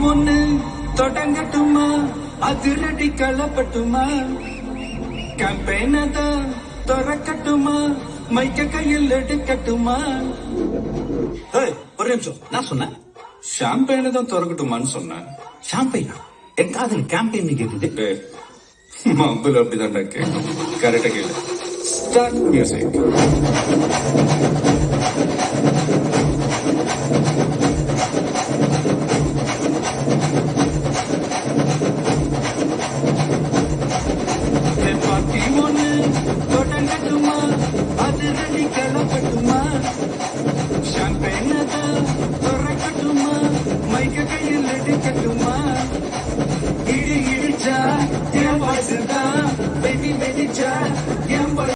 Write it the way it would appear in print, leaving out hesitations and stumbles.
ஒண்ணு தொடங்கட்டுமா, அதிரடி களப்பட்டுமா, கேம்பெயின தான் திறக்கட்டுமா, மைக்க கையில் எடுக்கட்டுமா. ஒரு நிமிஷம், நான் சொன்னேன் ஷாம்பெயின தான் திறக்கட்டுமான்னு சொன்னேன். ஷாம்பெயினா? என் காதல் கேம்பெயின் கேக்குது. மம்புல அப்படிதான்டா கேட்கும். கரெக்டா கேளு. Start music. பார்ட்டி ஒண்ணு தொடங்கட்டுமா, அது ரெடி கிளப்பட்டுமா, ஷாம்பெயின தான் திறக்கட்டுமா, மைக்க கையில் எடுக்கட்டுமா, இடிச்சா என் வாய்ஸ் தான்